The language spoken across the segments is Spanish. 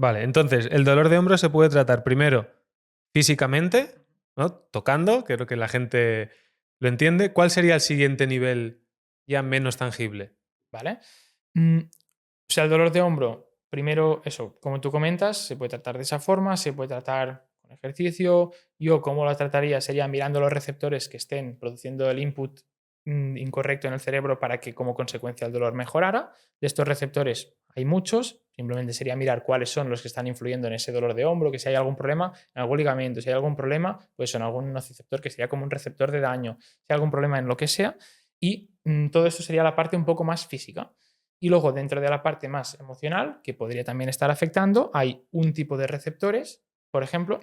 Vale, entonces el dolor de hombro se puede tratar primero físicamente, ¿no? Tocando, creo que la gente lo entiende. ¿Cuál sería el siguiente nivel ya menos tangible? ¿Vale? O sea, el dolor de hombro, primero, eso, como tú comentas, se puede tratar de esa forma, se puede tratar con ejercicio. Yo, ¿cómo lo trataría? Sería mirando los receptores que estén produciendo el input incorrecto en el cerebro para que como consecuencia el dolor mejorara. De estos receptores hay muchos, simplemente sería mirar cuáles son los que están influyendo en ese dolor de hombro, que si hay algún problema en algún ligamento, si hay algún problema, pues en algún nociceptor que sería como un receptor de daño, si hay algún problema en lo que sea. Y todo esto sería la parte un poco más física. Y luego, dentro de la parte más emocional, que podría también estar afectando, hay un tipo de receptores, por ejemplo,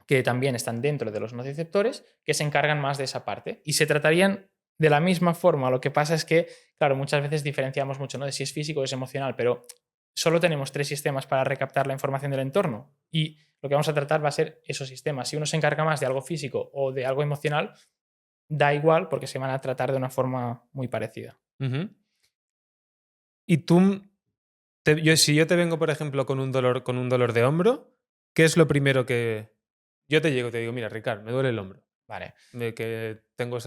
que también están dentro de los nociceptores, que se encargan más de esa parte. Y se tratarían de la misma forma. Lo que pasa es que, claro, muchas veces diferenciamos mucho, ¿no?, de si es físico o es emocional, pero solo tenemos 3 sistemas para recaptar la información del entorno. Y lo que vamos a tratar va a ser esos sistemas. Si uno se encarga más de algo físico o de algo emocional, da igual porque se van a tratar de una forma muy parecida. Ujú. Y tú, si yo te vengo, por ejemplo, con un dolor de hombro, ¿qué es lo primero que yo te llego? Te digo, mira, Ricard, me duele el hombro. Vale. Que tengo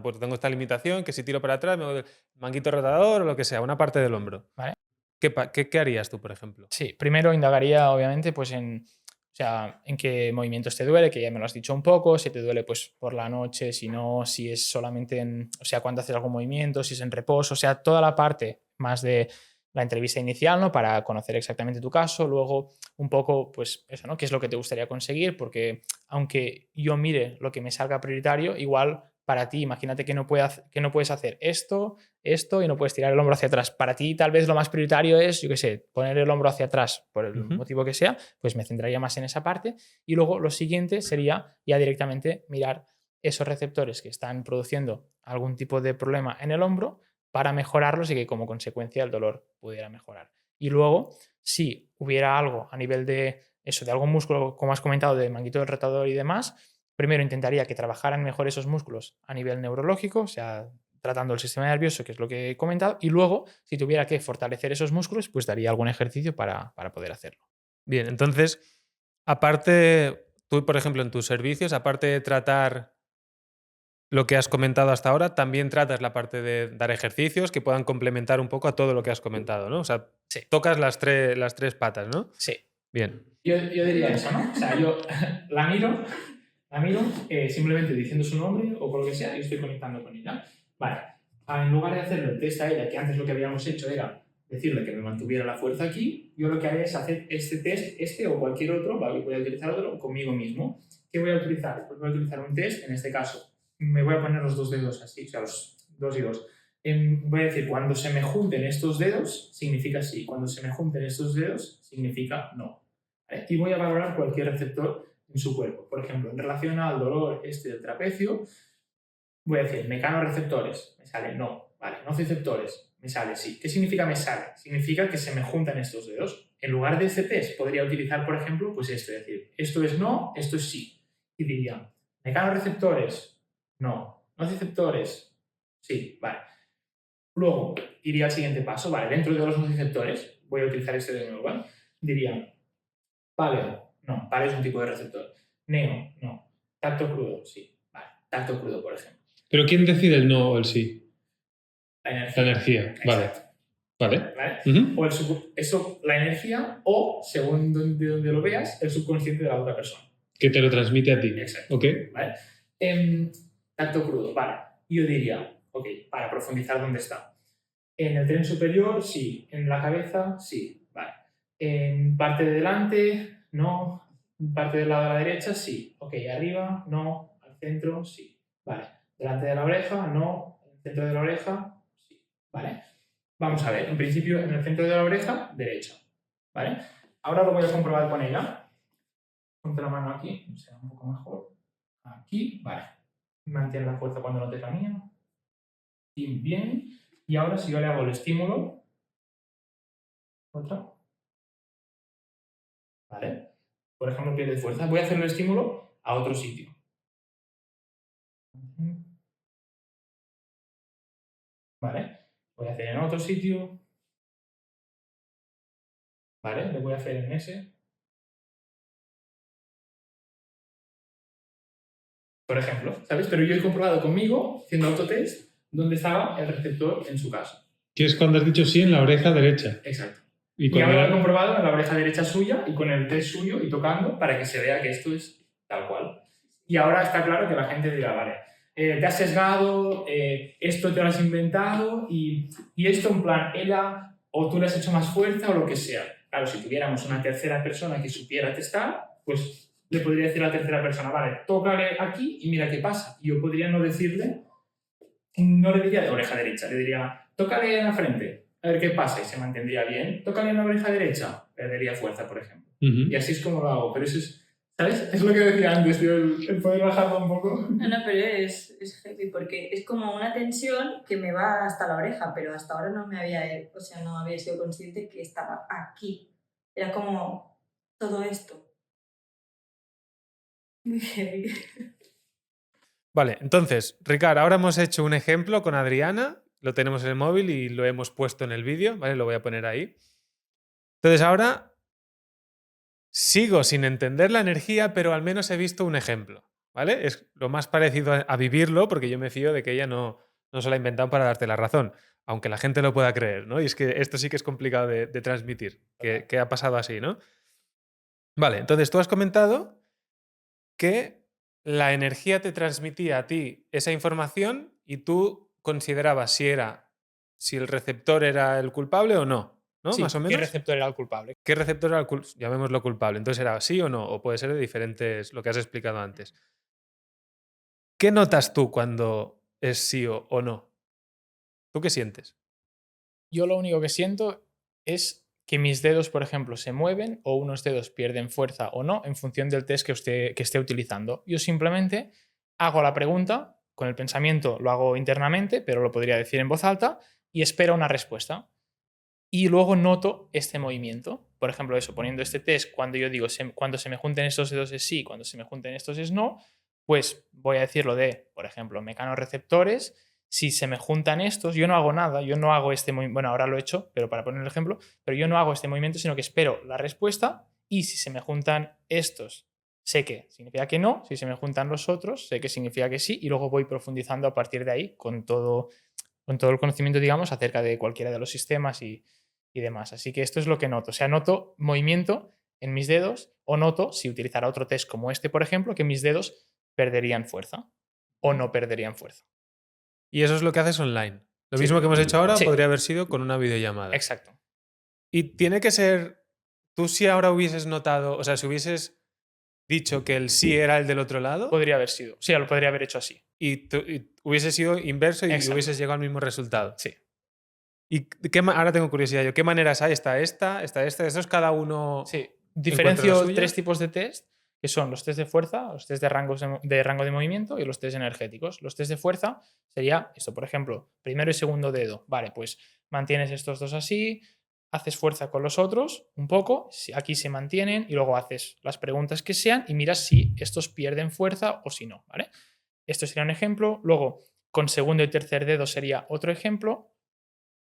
pues tengo esta limitación, que si tiro para atrás me duele el manguito rotador o lo que sea, una parte del hombro. ¿Vale? ¿Qué harías tú, por ejemplo? Sí, primero indagaría, obviamente, pues o sea, en qué movimientos te duele, que ya me lo has dicho un poco, si te duele pues por la noche, si no, si es solamente o sea, cuando haces algún movimiento, si es en reposo, o sea, toda la parte más de la entrevista inicial, ¿no? Para conocer exactamente tu caso, luego un poco, pues eso, ¿no? ¿Qué es lo que te gustaría conseguir? Porque aunque yo mire lo que me salga prioritario, igual para ti, imagínate que que no puedes hacer esto y no puedes tirar el hombro hacia atrás. Para ti tal vez lo más prioritario es, yo qué sé, poner el hombro hacia atrás por el Ujú. motivo que sea, pues me centraría más en esa parte. Y luego lo siguiente sería ya directamente mirar esos receptores que están produciendo algún tipo de problema en el hombro para mejorarlos y que como consecuencia el dolor pudiera mejorar. Y luego, si hubiera algo a nivel de eso, de algún músculo, como has comentado, de manguito del rotador y demás, primero intentaría que trabajaran mejor esos músculos a nivel neurológico, o sea, tratando el sistema nervioso, que es lo que he comentado, y luego, si tuviera que fortalecer esos músculos, pues daría algún ejercicio para poder hacerlo. Bien, entonces, aparte, tú, por ejemplo, en tus servicios, aparte de tratar lo que has comentado hasta ahora, también tratas la parte de dar ejercicios que puedan complementar un poco a todo lo que has comentado, ¿no? O sea, Sí, tocas las tres patas, ¿no? sí. Bien. Yo diría eso, ¿no? O sea, yo la miro, simplemente diciendo su nombre o con lo que sea y estoy conectando con ella. Vale. En lugar de hacerle el test a ella, que antes lo que habíamos hecho era decirle que me mantuviera la fuerza aquí, yo lo que haría es hacer este test, este o cualquier otro, ¿vale? Voy a utilizar otro conmigo mismo. ¿Qué voy a utilizar? Pues voy a utilizar un test, en este caso me voy a poner los dos dedos así, o sea, los dos y dos. Voy a decir, cuando se me junten estos dedos, significa sí. Cuando se me junten estos dedos, significa no. ¿Vale? Y voy a valorar cualquier receptor en su cuerpo. Por ejemplo, en relación al dolor del trapecio, voy a decir mecanoreceptores, me sale no. Vale, nociceptores, me sale sí. ¿Qué significa me sale? Significa que se me juntan estos dedos. En lugar de este test, podría utilizar, por ejemplo, pues esto, es decir, esto es no, esto es sí. Y diría, mecanoreceptores, no. Nociceptores, sí, vale. Luego iría al siguiente paso, vale, dentro de los nociceptores, voy a utilizar este de nuevo, ¿vale? Diría, paleo, no, paleo es un tipo de receptor. Neo, no. Tacto crudo, sí, vale. Tacto crudo, por ejemplo. Pero ¿quién decide el no o el sí? La La energía. energía, vale. Exacto. Vale. ¿Vale? Ujú. O eso, la energía, o, según de donde lo veas, el subconsciente de la otra persona. Que te lo transmite a ti. Exacto. Ok. ¿Vale? Tacto crudo, vale. Yo diría, ok, para profundizar dónde está. En el tren superior, sí. En la cabeza, sí. Vale. En parte de delante, no. En parte del lado de la derecha, sí. Ok, arriba, no. Al centro, sí. Vale. Delante de la oreja, no. En el centro de la oreja, sí. Vale. Vamos a ver. En principio, en el centro de la oreja, derecha. ¿Vale? Ahora lo voy a comprobar con ella. Ponte la mano aquí, será un poco mejor. Aquí, vale. Mantén la fuerza cuando notes la mía. Y bien. Y ahora si yo le hago el estímulo, otra, ¿vale? Por ejemplo, pierde fuerza. Voy a hacer el estímulo a otro sitio. ¿Vale? Voy a hacer en otro sitio. ¿vale? Le voy a hacer en ese. Por ejemplo, ¿sabes? Pero yo he comprobado conmigo, haciendo autotest, dónde estaba el receptor en su caso. Que es cuando has dicho sí en la oreja derecha. Exacto. Y ahora lo he comprobado en la oreja derecha suya y con el test suyo y tocando para que se vea que esto es tal cual. Y ahora está claro que la gente dirá, vale, te has sesgado, esto te lo has inventado y esto en plan, ella o tú le has hecho más fuerza o lo que sea. Claro, si tuviéramos una tercera persona que supiera testar, pues le podría decir a la tercera persona, vale, tócale aquí y mira qué pasa. Y yo podría no decirle, no le diría de oreja derecha, le diría, tócale en la frente, a ver qué pasa y se mantendría bien. Tócale en la oreja derecha, perdería fuerza, por ejemplo. Y así es como lo hago, pero eso es, ¿sabes? Es lo que decía antes, tío, el poder bajarlo un poco. No, pero es heavy porque es como una tensión que me va hasta la oreja, pero hasta ahora no me había, o sea, no había sido consciente que estaba aquí. Era como todo esto. Muy heavy. Vale, entonces, Ricard, ahora hemos hecho un ejemplo con Adriana, lo tenemos en el móvil y lo hemos puesto en el vídeo, ¿vale? Lo voy a poner ahí. Entonces ahora sigo sin entender la energía, pero al menos he visto un ejemplo, ¿vale? Es lo más parecido a vivirlo, porque yo me fío de que ella no se lo ha inventado para darte la razón, aunque la gente lo pueda creer, ¿no? Y es que esto sí que es complicado de transmitir, que ha pasado así, ¿no? Vale, entonces tú has comentado que la energía te transmitía a ti esa información y tú considerabas si el receptor era el culpable o no, ¿no? Sí, Más o ¿qué menos. receptor era el culpable? ¿Qué receptor era el culpable? Llamémoslo culpable. Entonces era sí o no, o puede ser de diferentes, lo que has explicado antes. ¿Qué notas tú cuando es sí o no? ¿Tú qué sientes? Yo lo único que siento es que mis dedos, por ejemplo, se mueven o unos dedos pierden fuerza o no en función del test que esté utilizando. Yo simplemente hago la pregunta, con el pensamiento lo hago internamente, pero lo podría decir en voz alta y espero una respuesta. Y luego noto este movimiento. Por ejemplo, eso, poniendo este test, cuando yo digo cuando se me junten estos dedos es sí, cuando se me junten estos es no, pues voy a decirlo de, por ejemplo, mecanorreceptores. Si se me juntan estos, yo no hago nada, yo no hago este movimiento, bueno, ahora lo he hecho, pero para poner el ejemplo, pero yo no hago este movimiento, sino que espero la respuesta y si se me juntan estos, sé que significa que no, si se me juntan los otros, sé que significa que sí y luego voy profundizando a partir de ahí con todo el conocimiento, digamos, acerca de cualquiera de los sistemas y demás. Así que esto es lo que noto. O sea, noto movimiento en mis dedos o noto, si utilizara otro test como este, por ejemplo, que mis dedos perderían fuerza o no perderían fuerza. Y eso es lo que haces online. Lo Sí. mismo que hemos hecho ahora Sí. podría haber sido con una videollamada. Exacto. Y tiene que ser, tú si ahora hubieses notado, o sea, si hubieses dicho que el sí era el del otro lado Podría haber sido. Sí, lo podría haber hecho así. y hubiese sido inverso y Exacto. hubieses llegado al mismo resultado. Sí. ¿Y ahora tengo curiosidad yo? ¿Qué maneras hay? ¿Está esta? ¿Eso es cada uno? Sí. ¿Encuentra Diferencio la suya? 3 tipos de test, que son los test de fuerza, los test de rango de movimiento y los test energéticos. Los test de fuerza sería esto, por ejemplo, primero y segundo dedo. Vale, pues mantienes estos dos así, haces fuerza con los otros un poco, aquí se mantienen y luego haces las preguntas que sean y miras si estos pierden fuerza o si no, ¿vale? Esto sería un ejemplo. Luego, con segundo y tercer dedo sería otro ejemplo.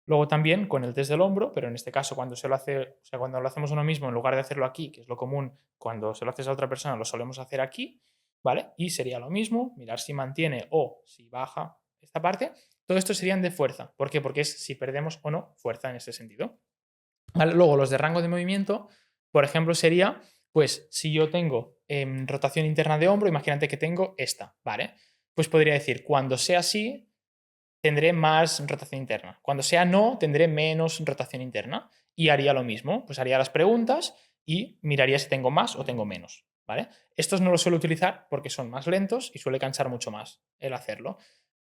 Luego también con el test del hombro, pero en este caso cuando se lo hace, o sea, cuando lo hacemos uno mismo, en lugar de hacerlo aquí, que es lo común, cuando se lo haces a otra persona, lo solemos hacer aquí, ¿vale? Y sería lo mismo, mirar si mantiene o si baja esta parte. Todo esto serían de fuerza. ¿Por qué? Porque es si perdemos o no fuerza en este sentido. ¿Vale? Luego los de rango de movimiento, por ejemplo, sería, pues si yo tengo rotación interna de hombro, imagínate que tengo esta, ¿vale? Pues podría decir, cuando sea así, tendré más rotación interna. Cuando sea no, tendré menos rotación interna. Y haría lo mismo, pues haría las preguntas y miraría si tengo más o tengo menos, ¿vale? Estos no los suelo utilizar porque son más lentos y suele cansar mucho más el hacerlo,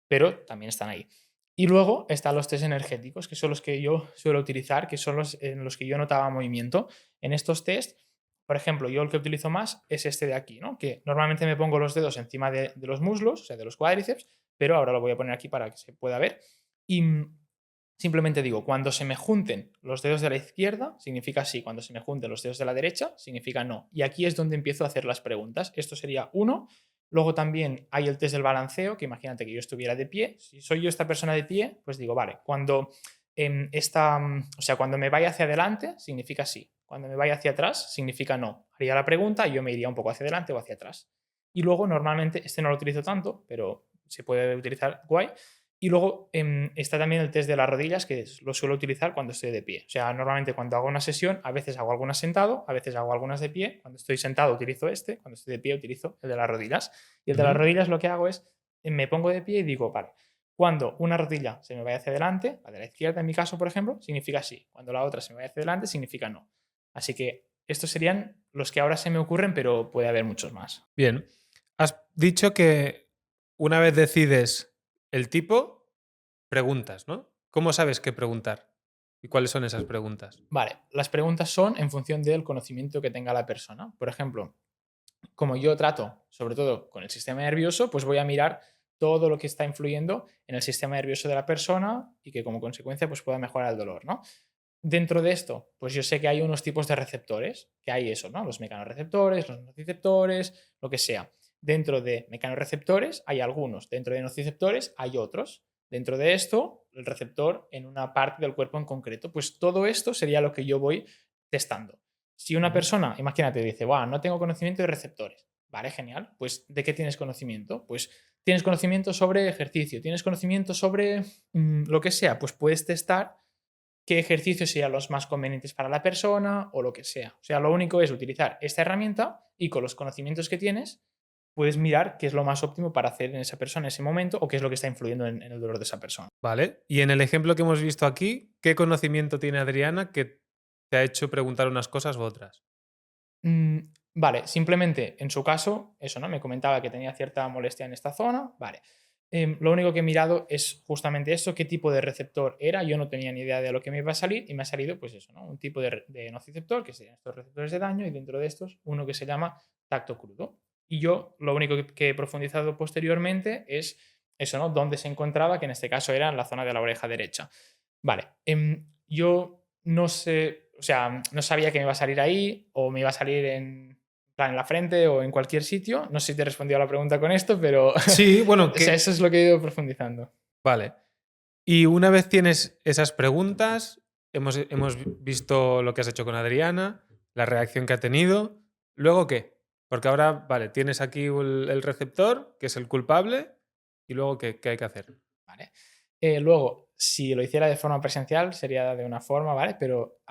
pero también están ahí. Y luego están los test energéticos, que son los que yo suelo utilizar, que son los en los que yo notaba movimiento. En estos test, por ejemplo, yo el que utilizo más es este de aquí, ¿no? Que normalmente me pongo los dedos encima de los muslos, o sea, de los cuádriceps, pero ahora lo voy a poner aquí para que se pueda ver. Y simplemente digo, cuando se me junten los dedos de la izquierda, significa sí. Cuando se me junten los dedos de la derecha, significa no. Y aquí es donde empiezo a hacer las preguntas. Esto sería uno. Luego también hay el test del balanceo, que imagínate que yo estuviera de pie. Si soy yo esta persona de pie, pues digo, vale, cuando cuando me vaya hacia adelante, significa sí. Cuando me vaya hacia atrás significa no. Haría la pregunta y yo me iría un poco hacia adelante o hacia atrás. Y luego, normalmente, este no lo utilizo tanto, pero se puede utilizar guay. Y luego está también el test de las rodillas, que lo suelo utilizar cuando estoy de pie. O sea, normalmente cuando hago una sesión, a veces hago algunas sentado, a veces hago algunas de pie. Cuando estoy sentado utilizo este, cuando estoy de pie utilizo el de las rodillas. Y el de las rodillas lo que hago es, me pongo de pie y digo, vale, cuando una rodilla se me vaya hacia adelante, la de la izquierda en mi caso, por ejemplo, significa sí. Cuando la otra se me vaya hacia adelante, significa no. Así que estos serían los que ahora se me ocurren, pero puede haber muchos más. Bien. Has dicho que una vez decides el tipo, preguntas, ¿no? ¿Cómo sabes qué preguntar? ¿Y cuáles son esas preguntas? Vale, las preguntas son en función del conocimiento que tenga la persona. Por ejemplo, como yo trato, sobre todo con el sistema nervioso, pues voy a mirar todo lo que está influyendo en el sistema nervioso de la persona y que como consecuencia pues pueda mejorar el dolor, ¿no? Dentro de esto, pues yo sé que hay unos tipos de receptores, que hay eso, ¿no? Los mecanorreceptores, los nociceptores, lo que sea. Dentro de mecanorreceptores hay algunos, dentro de nociceptores hay otros. Dentro de esto, el receptor en una parte del cuerpo en concreto. Pues todo esto sería lo que yo voy testando. Si una persona, imagínate, dice, wow, no tengo conocimiento de receptores. Vale, genial. Pues, ¿de qué tienes conocimiento? Pues tienes conocimiento sobre ejercicio, tienes conocimiento sobre lo que sea. Pues puedes testar qué ejercicios serían los más convenientes para la persona o lo que sea. O sea, lo único es utilizar esta herramienta y con los conocimientos que tienes puedes mirar qué es lo más óptimo para hacer en esa persona en ese momento o qué es lo que está influyendo en el dolor de esa persona. Vale. Y en el ejemplo que hemos visto aquí, ¿qué conocimiento tiene Adriana que te ha hecho preguntar unas cosas u otras? Vale, simplemente en su caso, eso, ¿no? Me comentaba que tenía cierta molestia en esta zona. Vale. Lo único que he mirado es justamente eso, qué tipo de receptor era. Yo no tenía ni idea de lo que me iba a salir y me ha salido, pues eso, ¿no? Un tipo de nociceptor, que serían estos receptores de daño, y dentro de estos, uno que se llama tacto crudo. Y yo lo único que he profundizado posteriormente es eso, ¿no? Dónde se encontraba, que en este caso era en la zona de la oreja derecha. Vale, yo no sé, o sea, no sabía que me iba a salir ahí o me iba a salir en la frente o en cualquier sitio. No sé si te he respondido a la pregunta con esto, pero Sí, bueno, o sea, eso es lo que he ido profundizando. Vale. Y una vez tienes esas preguntas, hemos visto lo que has hecho con Adriana, la reacción que ha tenido. ¿Luego qué? Porque ahora, vale, tienes aquí el receptor, que es el culpable, y luego ¿qué hay que hacer? ¿Vale? Luego, si lo hiciera de forma presencial, sería de una forma, ¿vale? Pero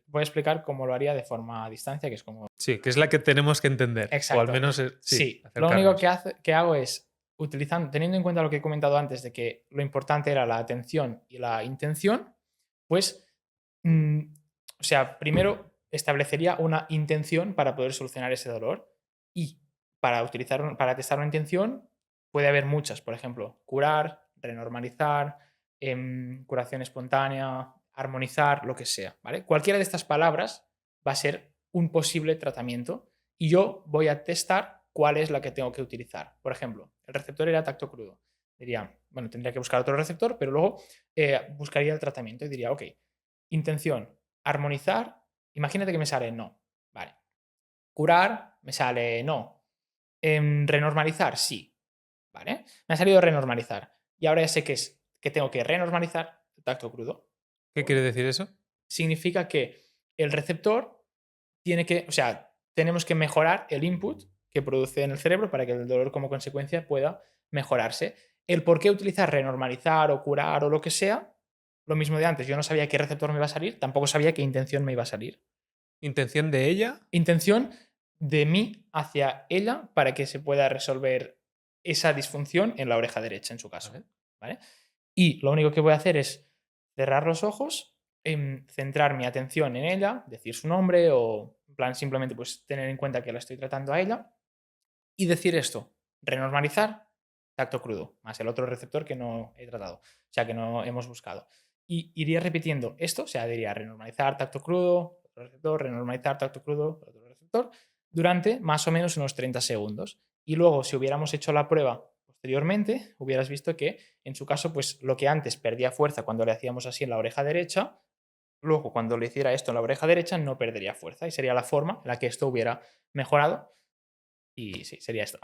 voy a explicar cómo lo haría de forma a distancia, que es como... Sí, que es la que tenemos que entender. Exacto. O al menos sí. Lo único que hago es, teniendo en cuenta lo que he comentado antes, de que lo importante era la atención y la intención, pues, o sea, primero establecería una intención para poder solucionar ese dolor y para testar una intención puede haber muchas, por ejemplo, curar, renormalizar, curación espontánea, armonizar, lo que sea, ¿vale? Cualquiera de estas palabras va a ser un posible tratamiento y yo voy a testar cuál es la que tengo que utilizar. Por ejemplo, el receptor era tacto crudo. Diría, bueno, tendría que buscar otro receptor, pero luego buscaría el tratamiento y diría, ok, intención, armonizar, imagínate que me sale no, vale. Curar, me sale no. Renormalizar, sí, ¿vale? Me ha salido renormalizar. Y ahora ya sé que tengo que renormalizar el tacto crudo. ¿Qué quiere decir eso? Significa que el receptor tiene que, o sea, tenemos que mejorar el input que produce en el cerebro para que el dolor como consecuencia pueda mejorarse. El por qué utilizar renormalizar o curar o lo que sea, lo mismo de antes. Yo no sabía qué receptor me iba a salir, tampoco sabía qué intención me iba a salir. ¿Intención de ella? Intención de mí hacia ella para que se pueda resolver esa disfunción en la oreja derecha, en su caso. Vale. ¿Vale? Y lo único que voy a hacer es cerrar los ojos, centrar mi atención en ella, decir su nombre o en plan simplemente pues tener en cuenta que la estoy tratando a ella y decir esto, renormalizar, tacto crudo, más el otro receptor que no he tratado, o sea, que no hemos buscado. Y iría repitiendo esto, o sea, diría renormalizar, tacto crudo, otro receptor, renormalizar, tacto crudo, otro receptor, durante más o menos unos 30 segundos. Y luego, si hubiéramos hecho la prueba posteriormente, hubieras visto que en su caso, pues lo que antes perdía fuerza cuando le hacíamos así en la oreja derecha, luego cuando le hiciera esto en la oreja derecha no perdería fuerza y sería la forma en la que esto hubiera mejorado. Y sí, sería esto.